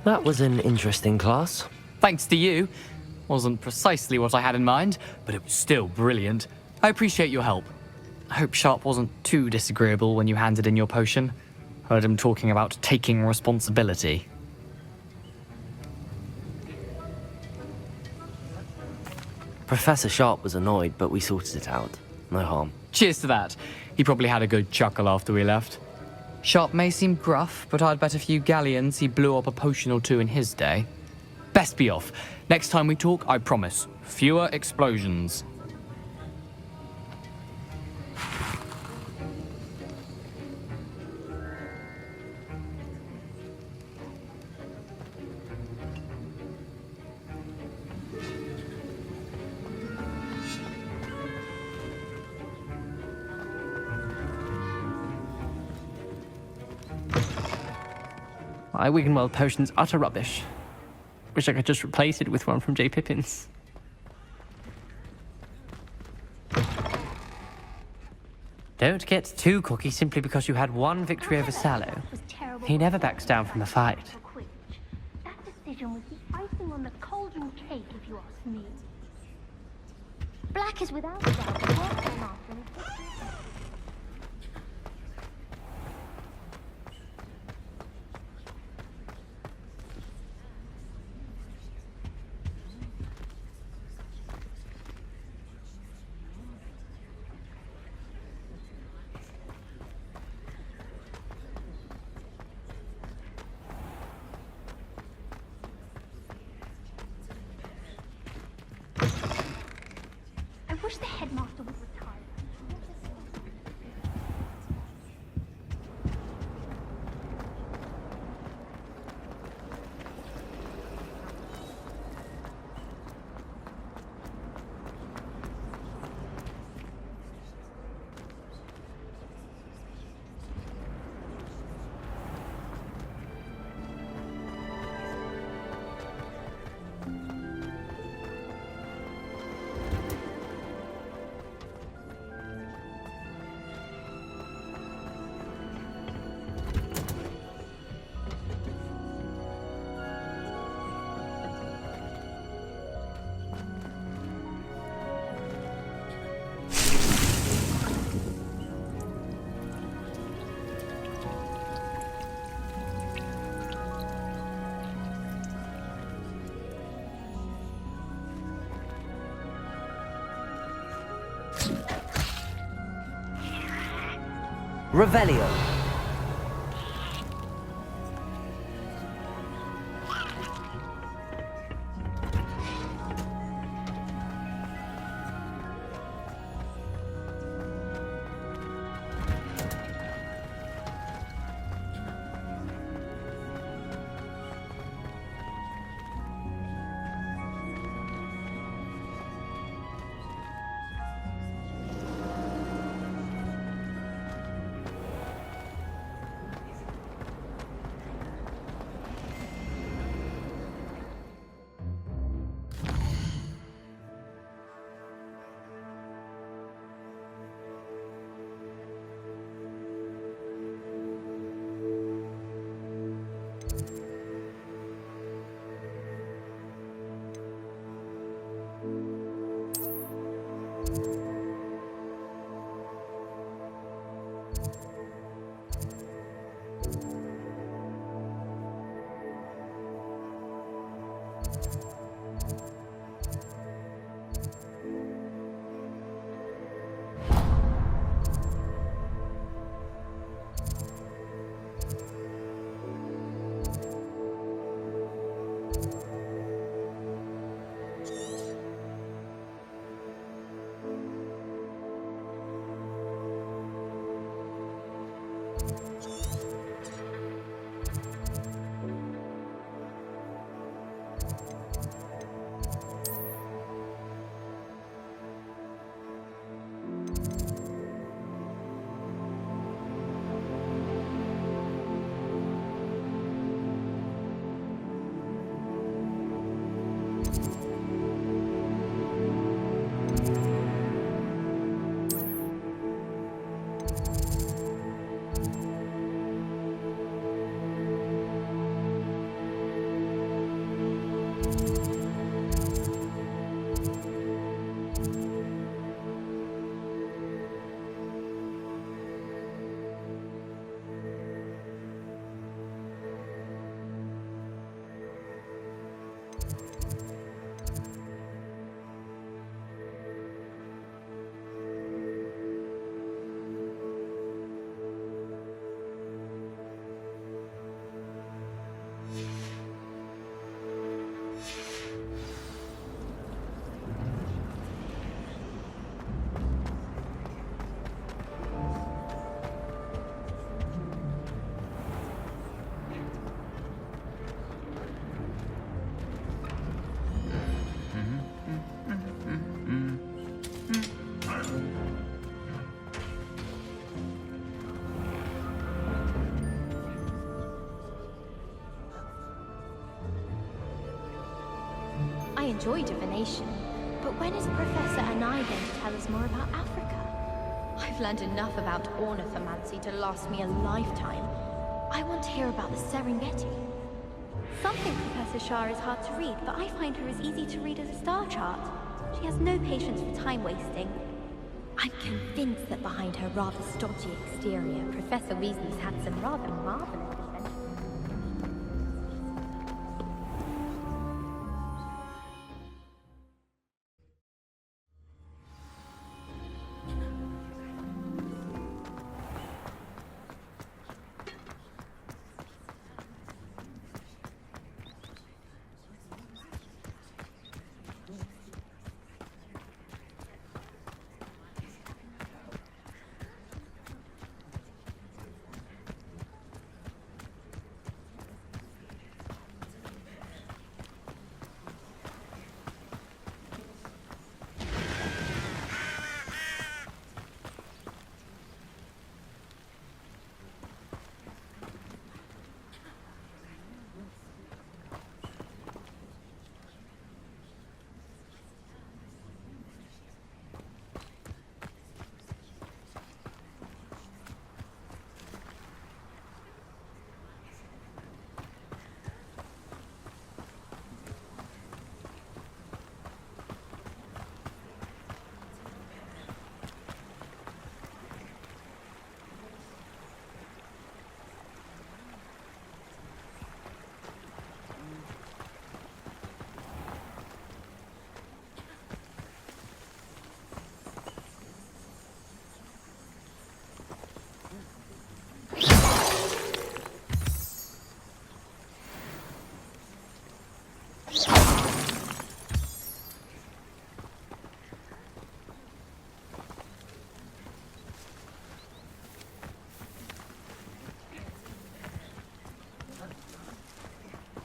That was an interesting class. Thanks to you. Wasn't precisely what I had in mind, but it was still brilliant. I appreciate your help. I hope Sharp wasn't too disagreeable when you handed in your potion. Heard him talking about taking responsibility. Professor Sharp was annoyed, but we sorted it out. No harm. Cheers to that. He probably had a good chuckle after we left. Sharp may seem gruff, but I'd bet a few galleons he blew up a potion or two in his day. Best be off. Next time we talk, I promise, fewer explosions. My Wiggenweld potion's utter rubbish. Wish I could just replace it with one from J. Pippin's. Don't get too cocky simply because you had one victory over Sallow. He never backs down from a fight. That decision was the icing on the cauldron cake, if you ask me. Black is without a doubt the worst one after. I wish the headmaster would retire. Revelio. enjoy divination, but when is Professor Anai going to tell us more about Africa? I've learned enough about ornithomancy to last me a lifetime. I want to hear about the Serengeti. Some think Professor Shah is hard to read, but I find her as easy to read as a star chart. She has no patience for time wasting. I'm convinced that behind her rather stodgy exterior, Professor Weasley's had some rather marvelous adventures.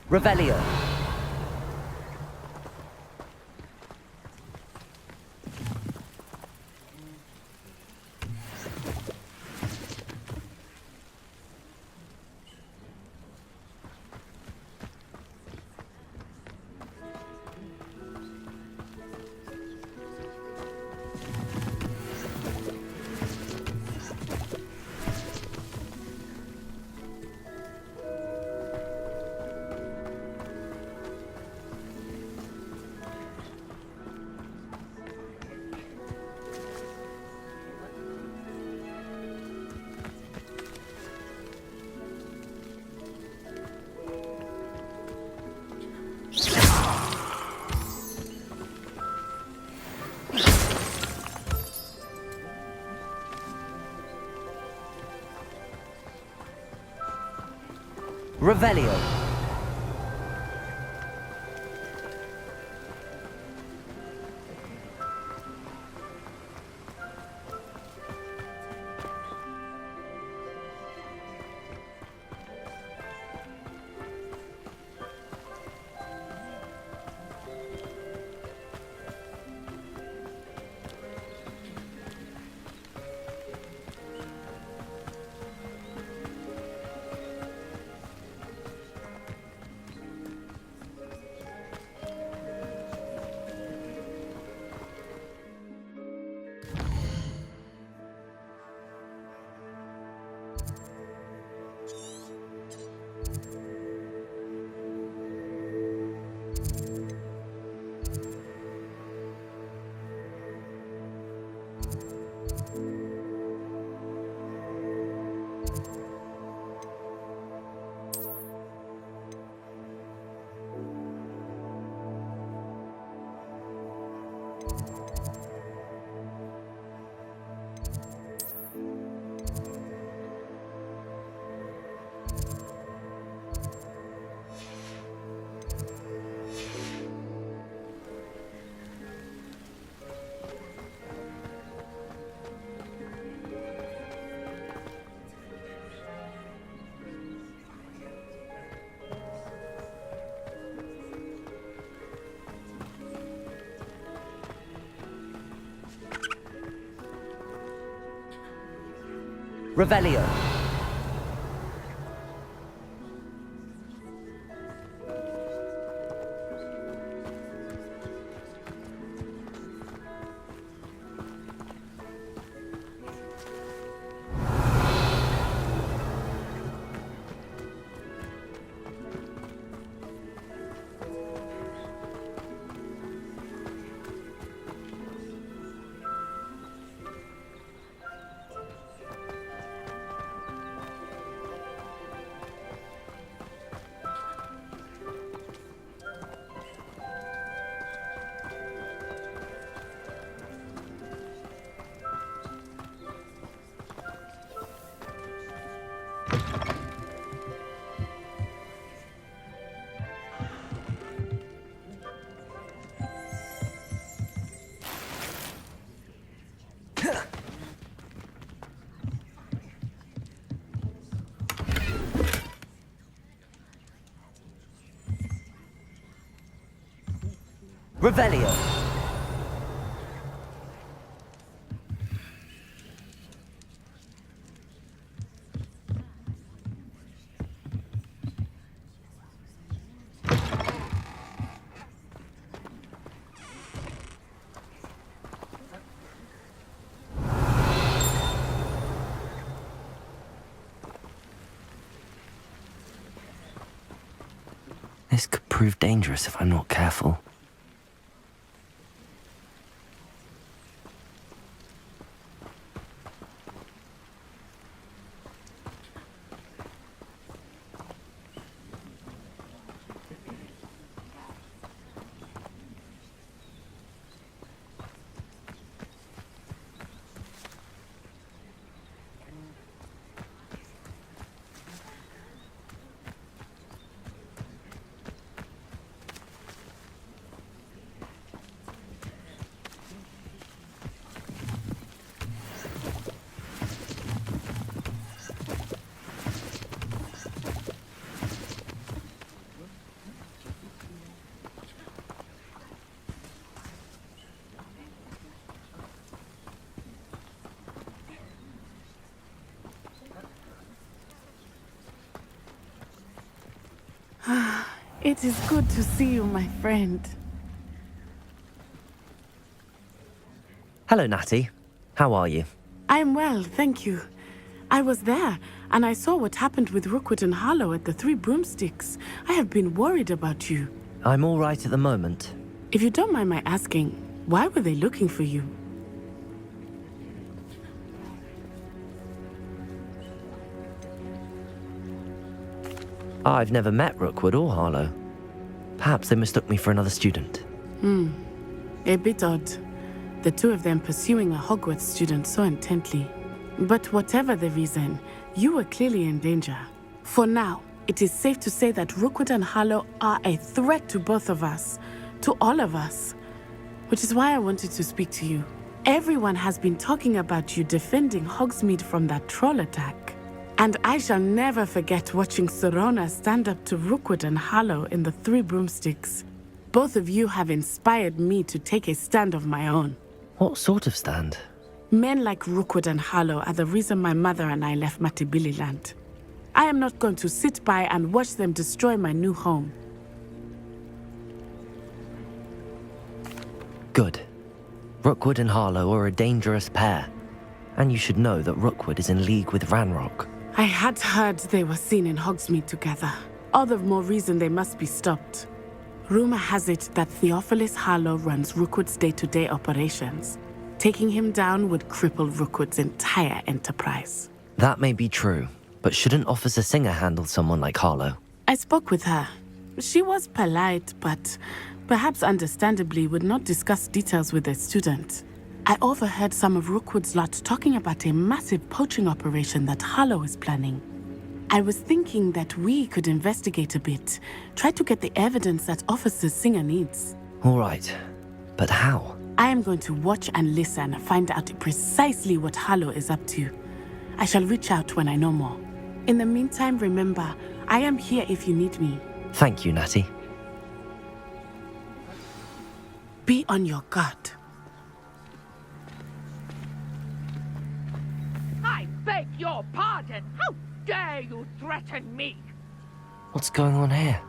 Revelio. Revelio. Revelio. Revelio. This could prove dangerous if I'm not careful. It is good to see you, my friend. Hello, Natty. How are you? I'm well, thank you. I was there, and I saw what happened with Rookwood and Harlow at the Three Broomsticks. I have been worried about you. I'm all right at the moment. If you don't mind my asking, why were they looking for you? I've never met Rookwood or Harlow. Perhaps they mistook me for another student. A bit odd. The two of them pursuing a Hogwarts student so intently. But whatever the reason, you were clearly in danger. For now, it is safe to say that Rookwood and Harlow are a threat to both of us. To all of us. Which is why I wanted to speak to you. Everyone has been talking about you defending Hogsmeade from that troll attack. And I shall never forget watching Serona stand up to Rookwood and Harlow in the Three Broomsticks. Both of you have inspired me to take a stand of my own. What sort of stand? Men like Rookwood and Harlow are the reason my mother and I left Mattibililand. I am not going to sit by and watch them destroy my new home. Good. Rookwood and Harlow are a dangerous pair. And you should know that Rookwood is in league with Ranrock. I had heard they were seen in Hogsmeade together. All the more reason they must be stopped. Rumor has it that Theophilus Harlow runs Rookwood's day-to-day operations. Taking him down would cripple Rookwood's entire enterprise. That may be true, but shouldn't Officer Singer handle someone like Harlow? I spoke with her. She was polite, but perhaps understandably would not discuss details with a student. I overheard some of Rookwood's lot talking about a massive poaching operation that Harlow is planning. I was thinking that we could investigate a bit, try to get the evidence that Officer Singer needs. All right, but how? I am going to watch and listen, find out precisely what Harlow is up to. I shall reach out when I know more. In the meantime, remember, I am here if you need me. Thank you, Natty. Be on your guard. I beg your pardon! How dare you threaten me? What's going on here?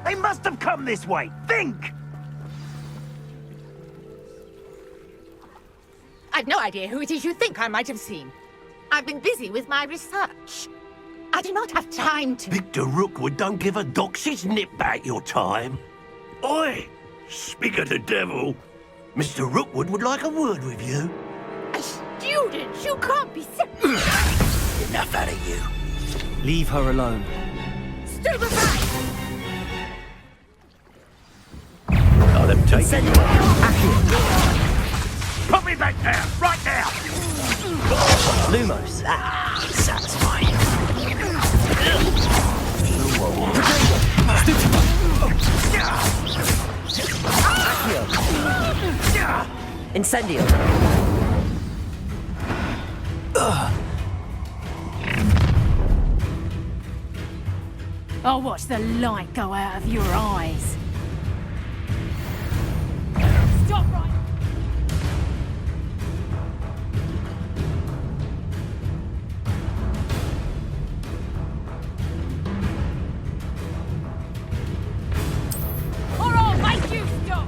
They must have come this way. Think! I've no idea who it is you think I might have seen. I've been busy with my research. I do not have time to... Victor Rookwood don't give a doxy's nip back your time. Oi! Speak of the devil. Mr. Rookwood would like a word with you. A student! students! You can't be Enough out of you. Leave her alone. stupefied! I'll have taken you out. Accio. Put me back down, right now! Lumos. Satisfying. Accio. Incendio. I'll watch the light go out of your eyes. Stop right. Or I'll make you stop.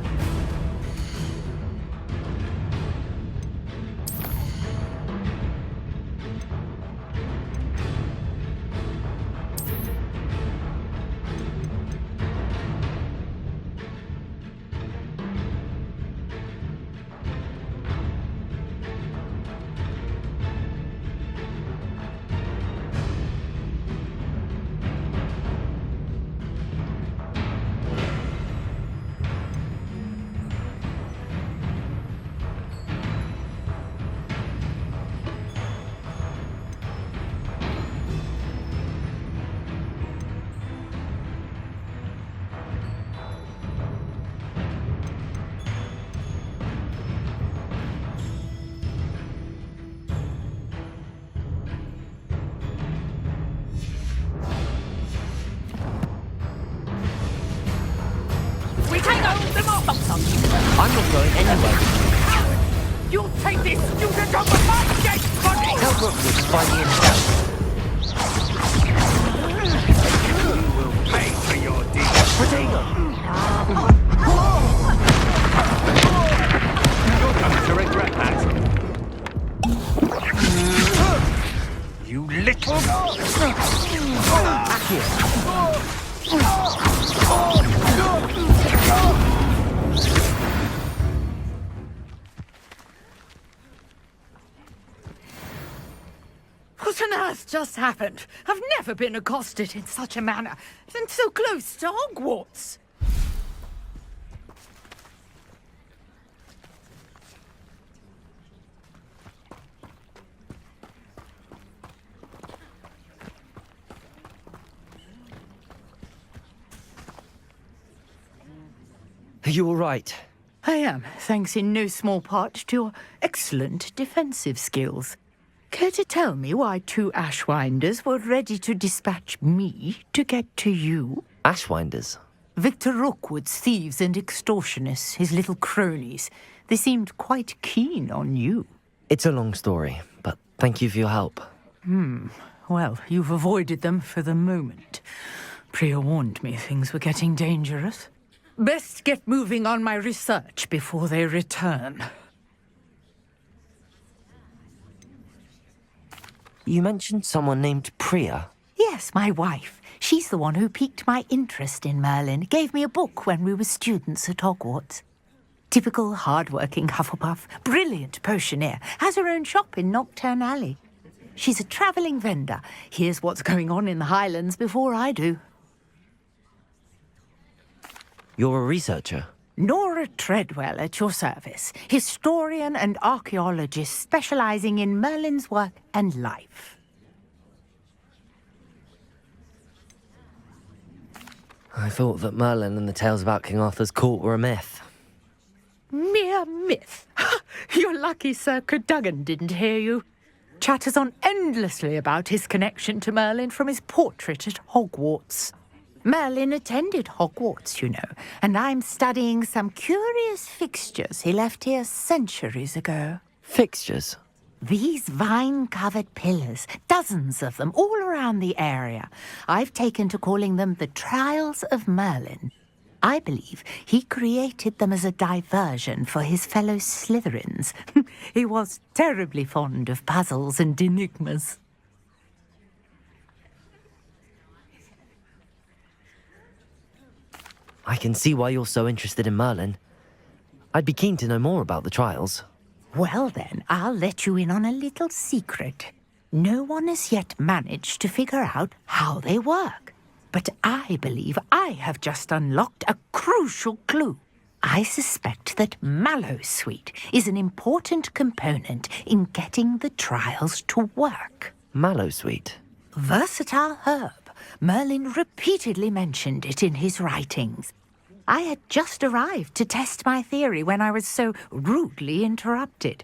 We take over the mob. I'm not going anywhere. You'll take this student on the market, buddy! Tell Rookwood to find me in town. You will pay for your deeds. Protego. You're going to regret that. You little... Accio. What on earth just happened? I've never been accosted in such a manner, and so close to Hogwarts. Are you all right? I am, thanks in no small part to your excellent defensive skills. Care to tell me why two Ashwinders were ready to dispatch me to get to you? Ashwinders. Victor Rookwood's thieves and extortionists, his little cronies. They seemed quite keen on you. It's a long story, but thank you for your help. Well, you've avoided them for the moment. Priya warned me things were getting dangerous. Best get moving on my research before they return. You mentioned someone named Priya. Yes, my wife. She's the one who piqued my interest in Merlin. Gave me a book when we were students at Hogwarts. Typical hard-working Hufflepuff. Brilliant potioneer. Has her own shop in Nocturne Alley. She's a travelling vendor. Hears what's going on in the Highlands before I do. You're a researcher. Nora Treadwell at your service. Historian and archaeologist specialising in Merlin's work and life. I thought that Merlin and the tales about King Arthur's court were a myth. Mere myth. You're lucky Sir Cadogan didn't hear you. Chatters on endlessly about his connection to Merlin from his portrait at Hogwarts. Merlin attended Hogwarts, you know, and I'm studying some curious fixtures he left here centuries ago. Fixtures? These vine-covered pillars, dozens of them, all around the area. I've taken to calling them the Trials of Merlin. I believe he created them as a diversion for his fellow Slytherins. He was terribly fond of puzzles and enigmas. I can see why you're so interested in Merlin. I'd be keen to know more about the trials. Well then, I'll let you in on a little secret. No one has yet managed to figure out how they work. But I believe I have just unlocked a crucial clue. I suspect that mallowsweet is an important component in getting the trials to work. Mallowsweet. Versatile herb. Merlin repeatedly mentioned it in his writings. I had just arrived to test my theory when I was so rudely interrupted.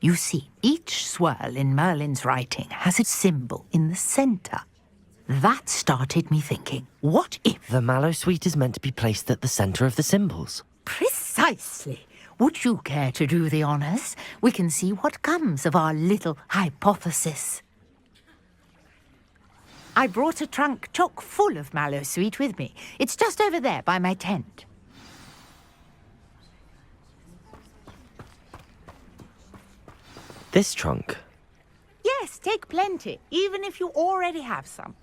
You see, each swirl in Merlin's writing has a symbol in the center. That started me thinking, what if... The mallowsweet is meant to be placed at the center of the symbols. Precisely. Would you care to do the honors? We can see what comes of our little hypothesis. I brought a trunk chock full of mallowsweet with me. It's just over there by my tent. This trunk? Yes, take plenty, even if you already have some.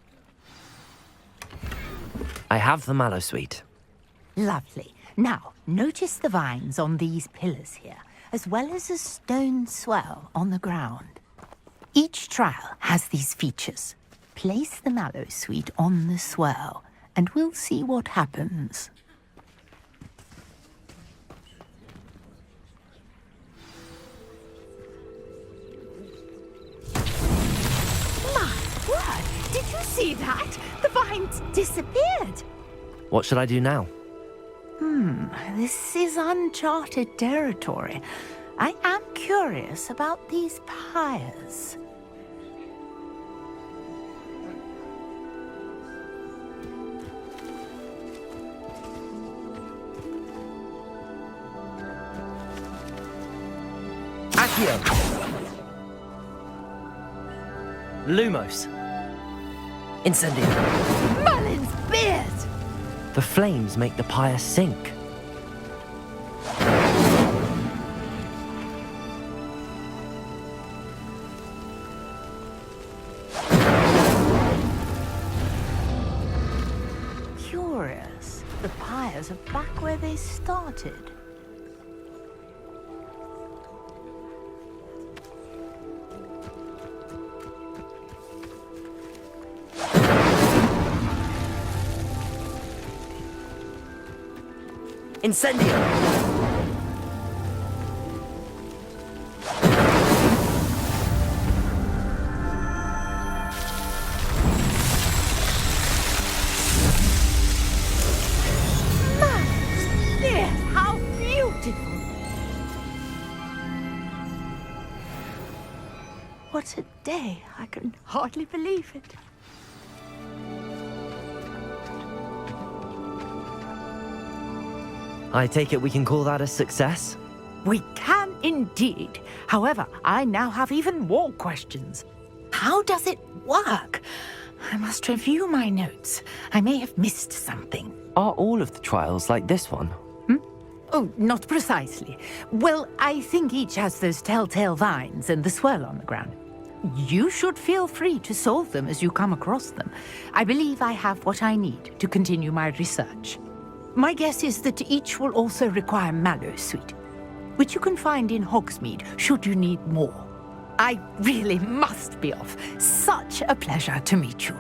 I have the mallowsweet. Lovely. Now, notice the vines on these pillars here, as well as a stone swell on the ground. Each trial has these features. Place the mallowsweet on the swirl, and we'll see what happens. My word! Did you see that? The vines disappeared! What should I do now? This is uncharted territory. I am curious about these pyres. Accio! Lumos! Incendio! Merlin's beard! The flames make the pyre sink. Curious. The pyres are back where they started. Incendio! Dear, how beautiful! What a day. I can hardly believe it. I take it we can call that a success? We can indeed. However, I now have even more questions. How does it work? I must review my notes. I may have missed something. Are all of the trials like this one? Oh, not precisely. Well, I think each has those telltale vines and the swirl on the ground. You should feel free to solve them as you come across them. I believe I have what I need to continue my research. My guess is that each will also require mallowsweet, which you can find in Hogsmeade should you need more. I really must be off. Such a pleasure to meet you.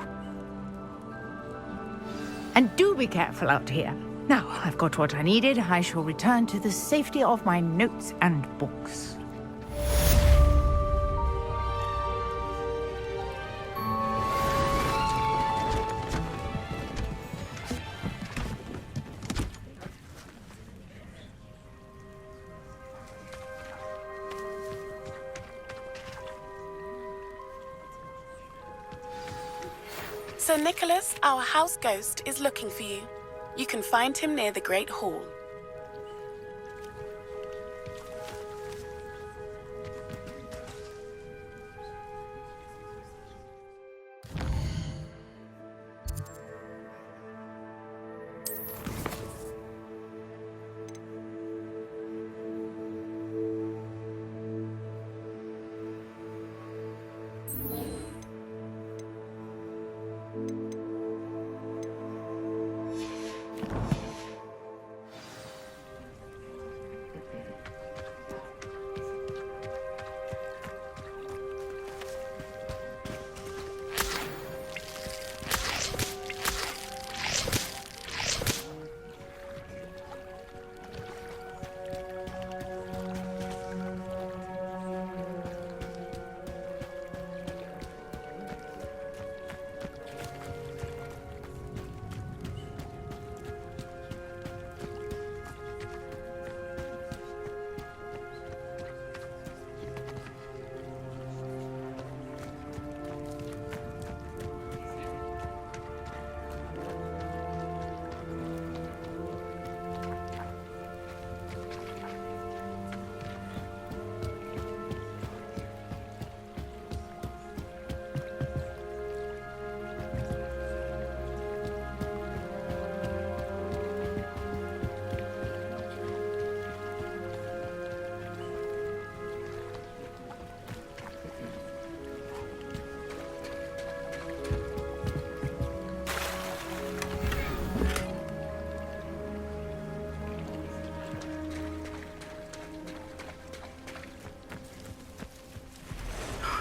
And do be careful out here. Now, I've got what I needed. I shall return to the safety of my notes and books. Sir Nicholas, our house ghost, is looking for you. You can find him near the Great Hall.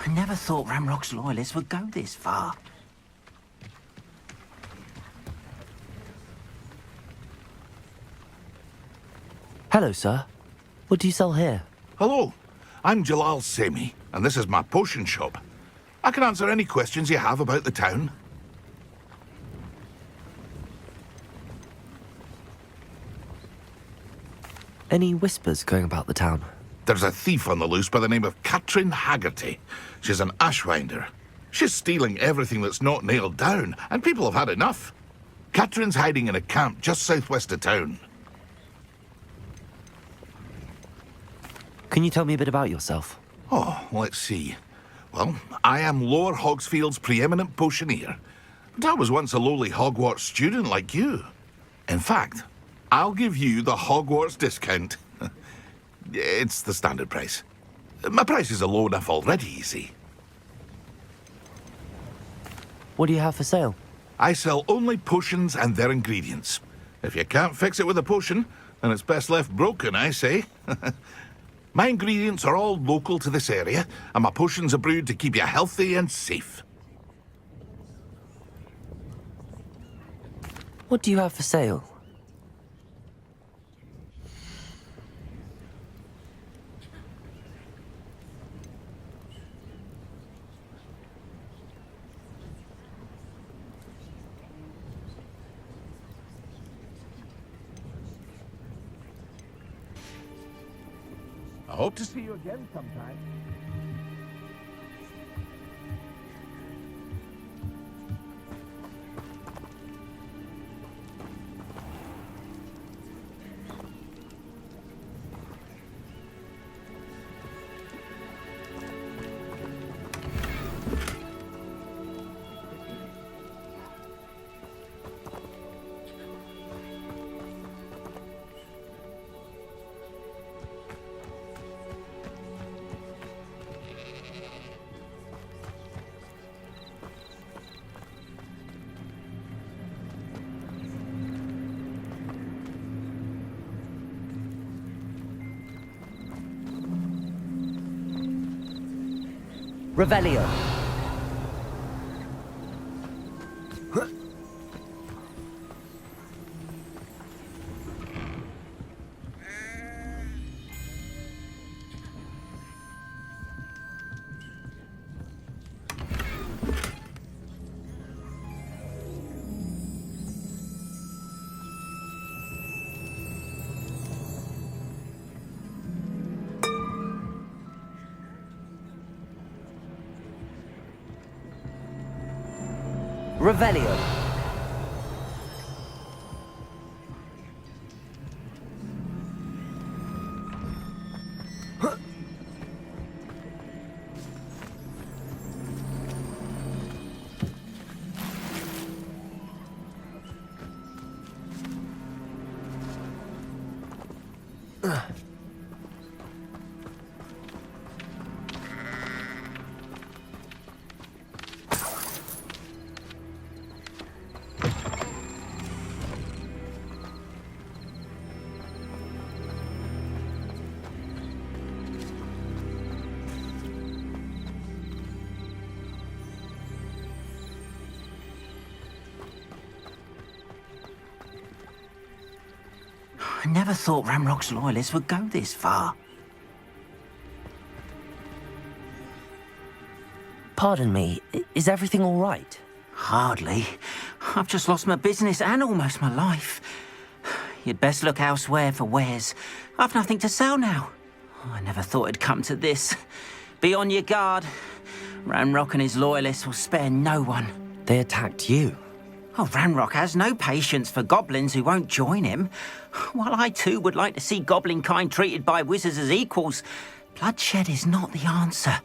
I never thought Ramrock's loyalists would go this far. Hello, sir. What do you sell here? Hello, I'm Jalal Semi, and this is my potion shop. I can answer any questions you have about the town. Any whispers going about the town? There's a thief on the loose by the name of Katrin Haggerty. She's an ashwinder. She's stealing everything that's not nailed down, and people have had enough. Katrin's hiding in a camp just southwest of town. Can you tell me a bit about yourself? Oh, let's see. Well, I am Lower Hogsfield's preeminent potioneer. But I was once a lowly Hogwarts student like you. In fact, I'll give you the Hogwarts discount. It's the standard price. My prices are low enough already, you see. What do you have for sale? I sell only potions and their ingredients. If you can't fix it with a potion, then it's best left broken, I say. My ingredients are all local to this area, and my potions are brewed to keep you healthy and safe. What do you have for sale? I hope to see you again sometime. Revelio. Revelio. I never thought Ramrock's loyalists would go this far. Pardon me, is everything all right? Hardly. I've just lost my business and almost my life. You'd best look elsewhere for wares. I've nothing to sell now. I never thought it'd come to this. Be on your guard. Ramrock and his loyalists will spare no one. They attacked you. Oh, Ramrock has no patience for goblins who won't join him. While I too would like to see goblin kind treated by wizards as equals, bloodshed is not the answer.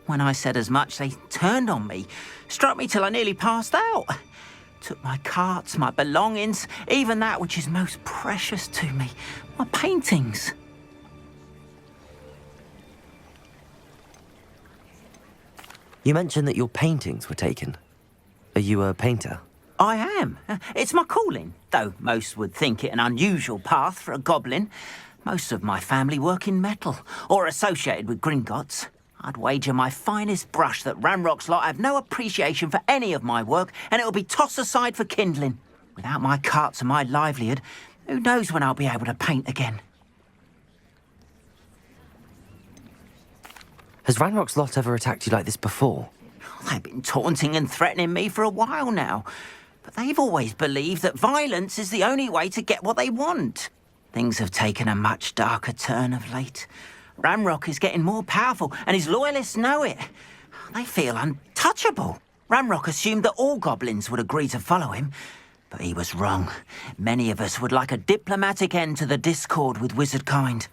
When I said as much, they turned on me, struck me till I nearly passed out. Took my carts, my belongings, even that which is most precious to me, my paintings. You mentioned that your paintings were taken. Are you a painter? I am. It's my calling, though most would think it an unusual path for a goblin. Most of my family work in metal, or associated with Gringotts. I'd wager my finest brush that Ranrock's lot have no appreciation for any of my work, and it'll be tossed aside for kindling. Without my carts and my livelihood, who knows when I'll be able to paint again? Has Ranrock's lot ever attacked you like this before? They've been taunting and threatening me for a while now, but they've always believed that violence is the only way to get what they want. Things have taken a much darker turn of late. Ranrock is getting more powerful, and his loyalists know it. They feel untouchable. Ranrock assumed that all goblins would agree to follow him, but he was wrong. Many of us would like a diplomatic end to the discord with wizardkind.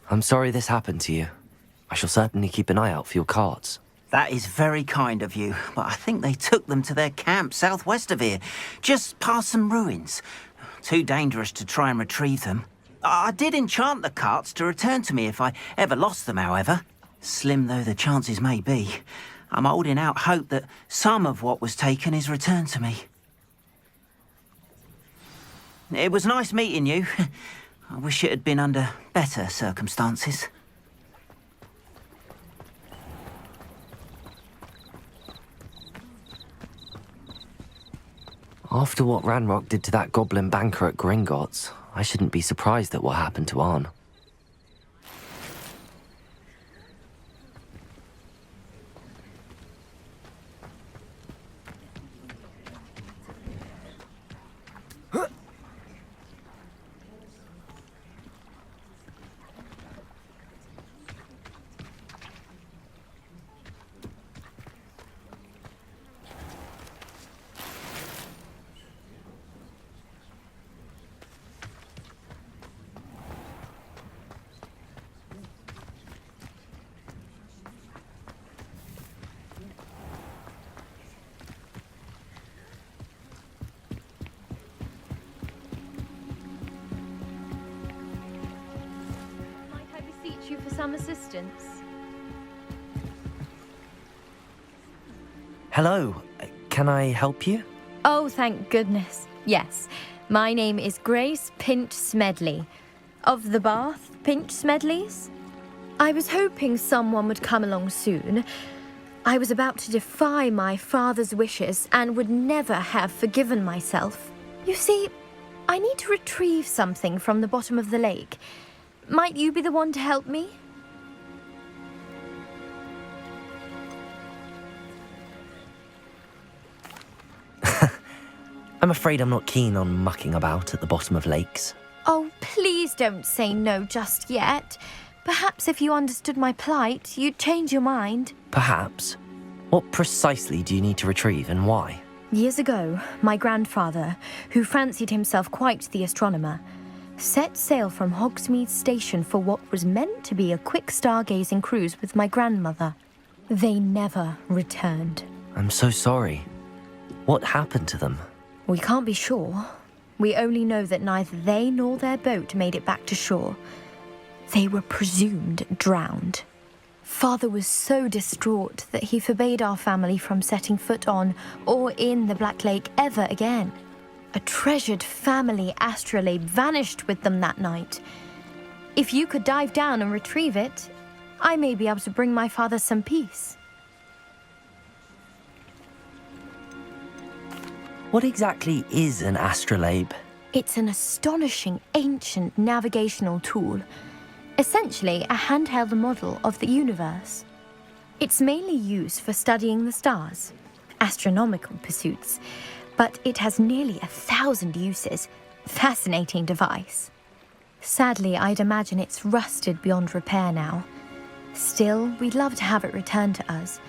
I'm sorry this happened to you. I shall certainly keep an eye out for your carts. That is very kind of you, but I think they took them to their camp southwest of here, just past some ruins. Too dangerous to try and retrieve them. I did enchant the carts to return to me if I ever lost them, however. Slim though the chances may be, I'm holding out hope that some of what was taken is returned to me. It was nice meeting you. I wish it had been under better circumstances. After what Ranrock did to that goblin banker at Gringotts, I shouldn't be surprised at what happened to Arn. You for some assistance? Hello, can I help you? Oh, thank goodness. Yes. My name is Grace Pinch Smedley. Of the Bath Pinch Smedleys? I was hoping someone would come along soon. I was about to defy my father's wishes and would never have forgiven myself. You see, I need to retrieve something from the bottom of the lake. Might you be the one to help me? I'm afraid I'm not keen on mucking about at the bottom of lakes. Oh, please don't say no just yet. Perhaps if you understood my plight, you'd change your mind. Perhaps. What precisely do you need to retrieve and why? Years ago, my grandfather, who fancied himself quite the astronomer, set sail from Hogsmeade Station for what was meant to be a quick stargazing cruise with my grandmother. They never returned. I'm so sorry. What happened to them? We can't be sure. We only know that neither they nor their boat made it back to shore. They were presumed drowned. Father was so distraught that he forbade our family from setting foot on or in the Black Lake ever again. A treasured family astrolabe vanished with them that night. If you could dive down and retrieve it, I may be able to bring my father some peace. What exactly is an astrolabe? It's an astonishing ancient navigational tool. Essentially a handheld model of the universe. It's mainly used for studying the stars, astronomical pursuits, but it has nearly 1,000 uses. Fascinating device. Sadly, I'd imagine it's rusted beyond repair now. Still, we'd love to have it returned to us.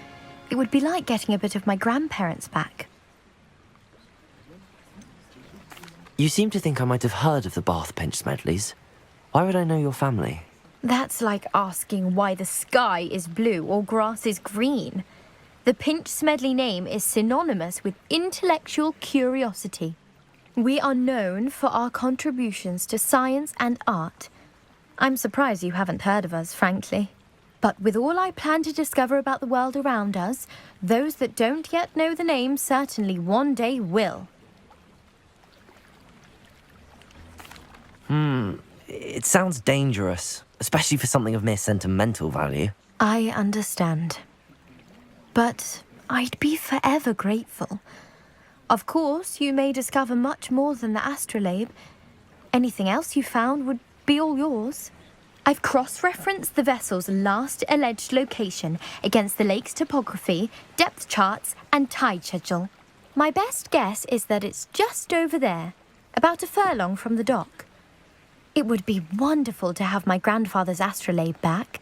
It would be like getting a bit of my grandparents back. You seem to think I might have heard of the Bath Pinch Smedleys. Why would I know your family? That's like asking why the sky is blue or grass is green. The Pinch Smedley name is synonymous with intellectual curiosity. We are known for our contributions to science and art. I'm surprised you haven't heard of us, frankly. But with all I plan to discover about the world around us, those that don't yet know the name certainly one day will. It sounds dangerous, especially for something of mere sentimental value. I understand. But I'd be forever grateful. Of course, you may discover much more than the astrolabe. Anything else you found would be all yours. I've cross-referenced the vessel's last alleged location against the lake's topography, depth charts, and tide schedule. My best guess is that it's just over there, about a furlong from the dock. It would be wonderful to have my grandfather's astrolabe back.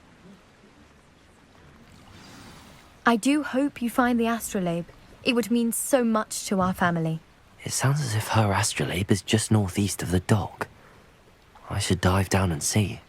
I do hope you find the astrolabe. It would mean so much to our family. It sounds as if her astrolabe is just northeast of the dock. I should dive down and see.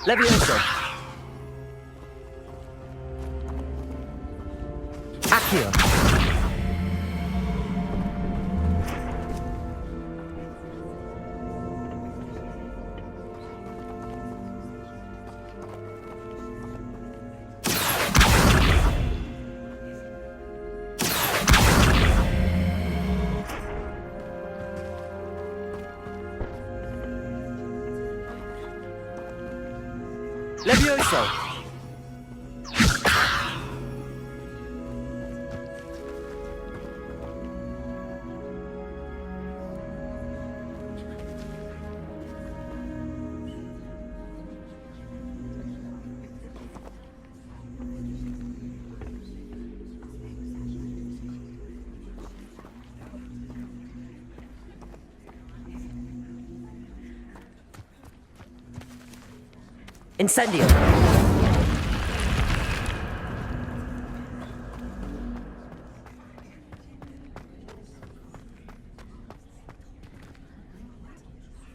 Levioso. Accio. Levioso. Incendio.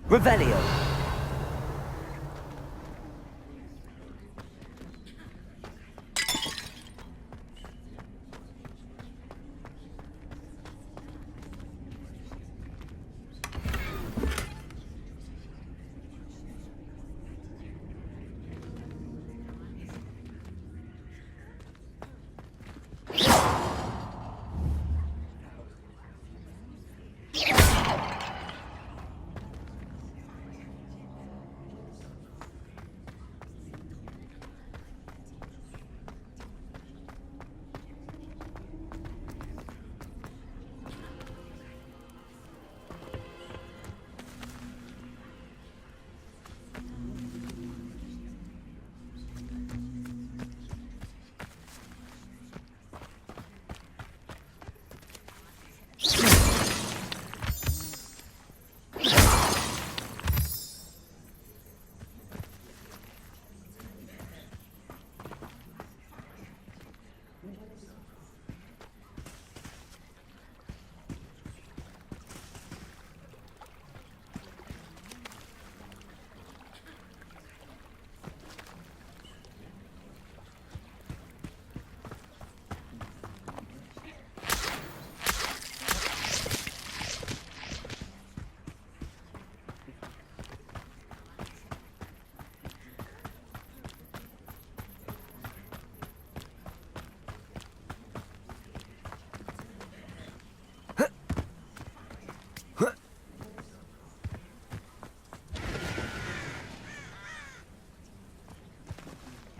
Revelio.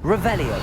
Revelio.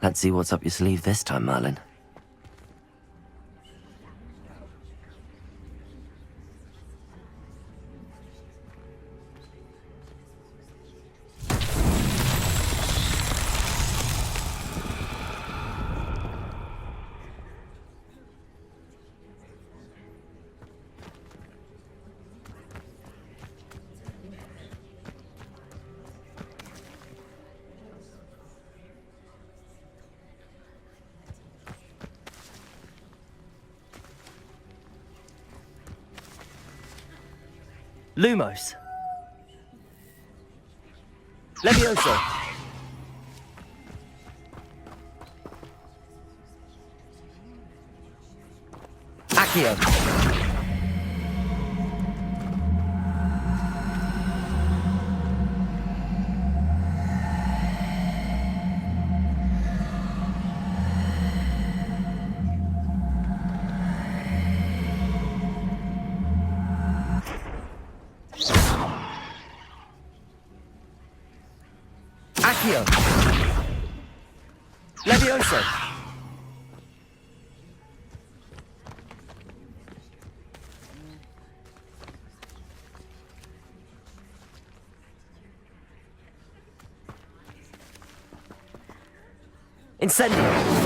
Let's see what's up your sleeve this time, Merlin. Lumos. Levioso. Accio. Accio. Levioso. Incendio.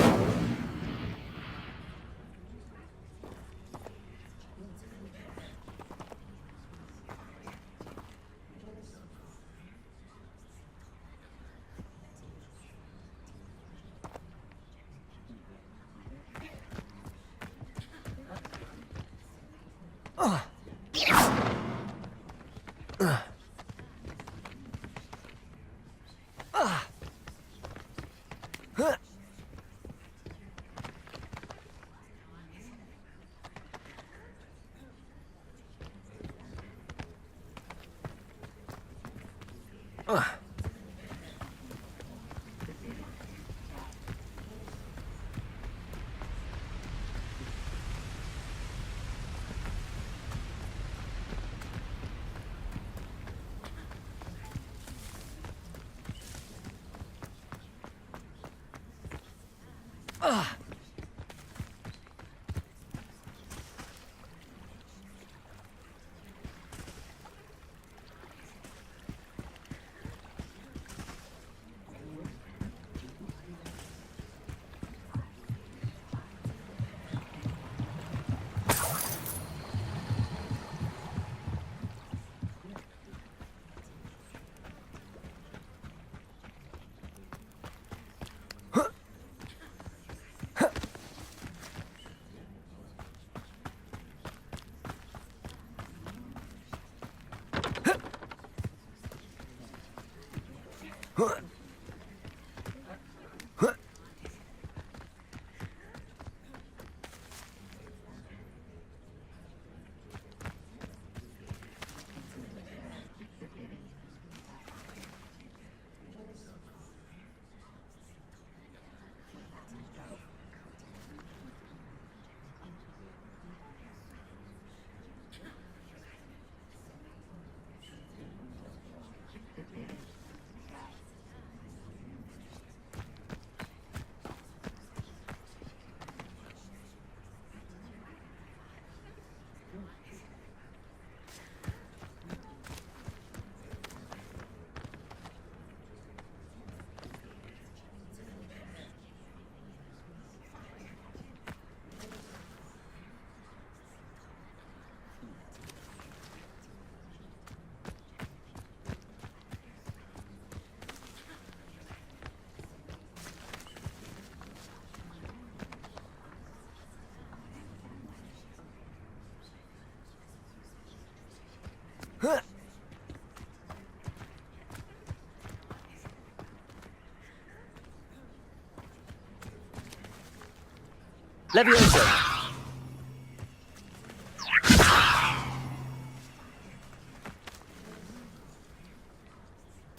Levioso.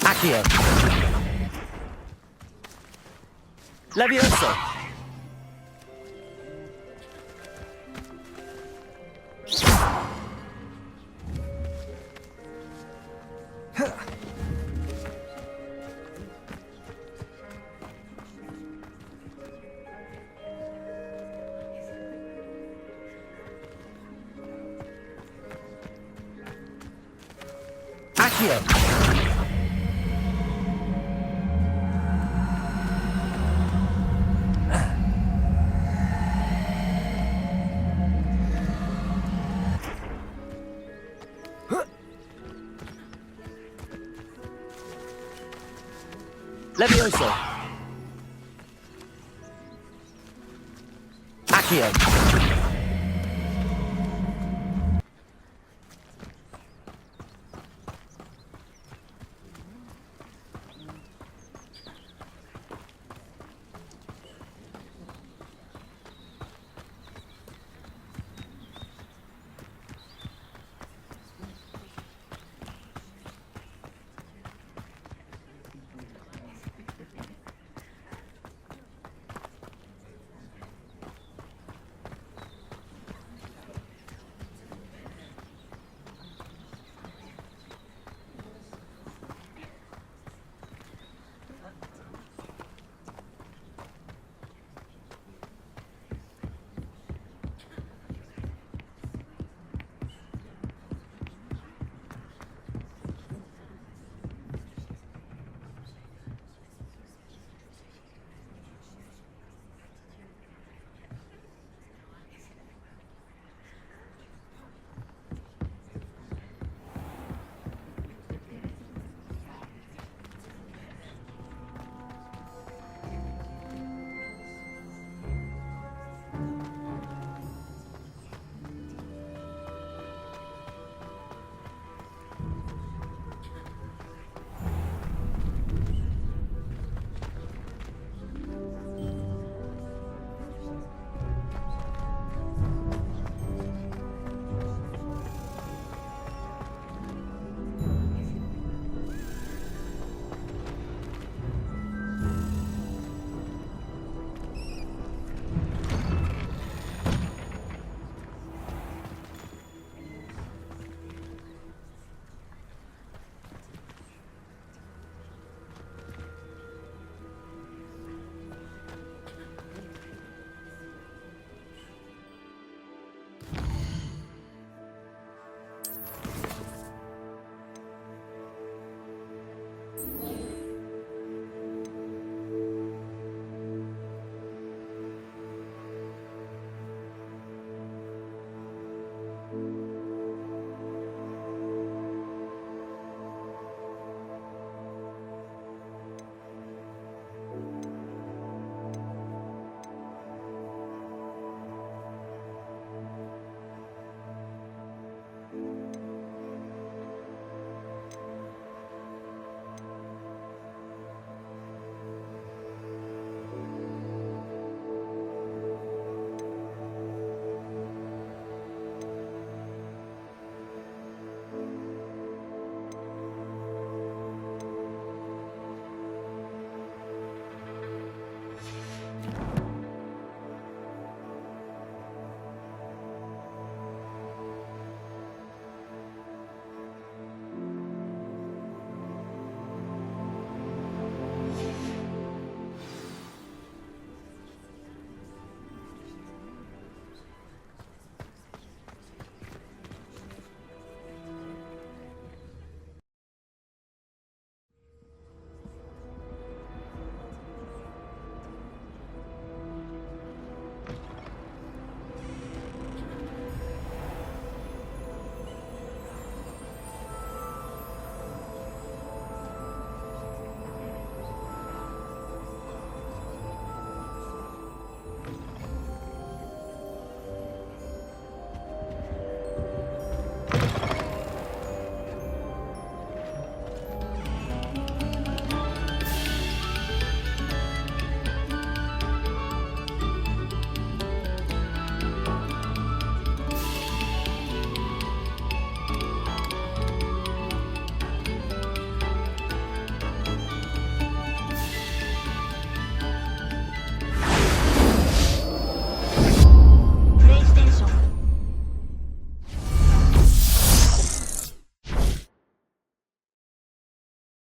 Accio. Levioso. Accio. Levioso. Accio.